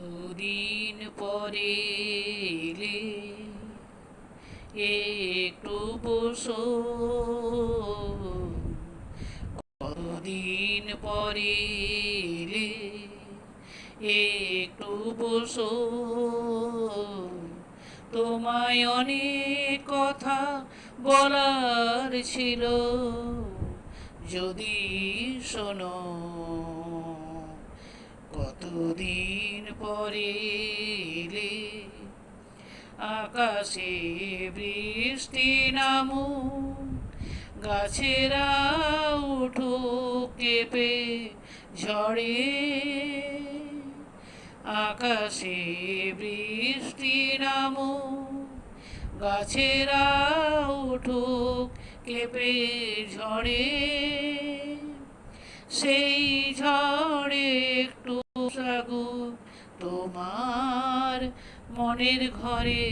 কতদিন পরে এলে একটু বসো, কতদিন পরে এলে একটু বসো, তোমায় অনেক কথা বলার ছিল, যদি শোনো। কতদিন পরে এলে, আকাশে বৃষ্টি নামুক, গাছেরা উঠুক কেঁপে ঝড়ে। আকাশে বৃষ্টি নামুক, গাছেরা উঠুক কেঁপে ঝড়ে। সেই ঝড়ে একটু সাগু তোমার মনের ঘরে।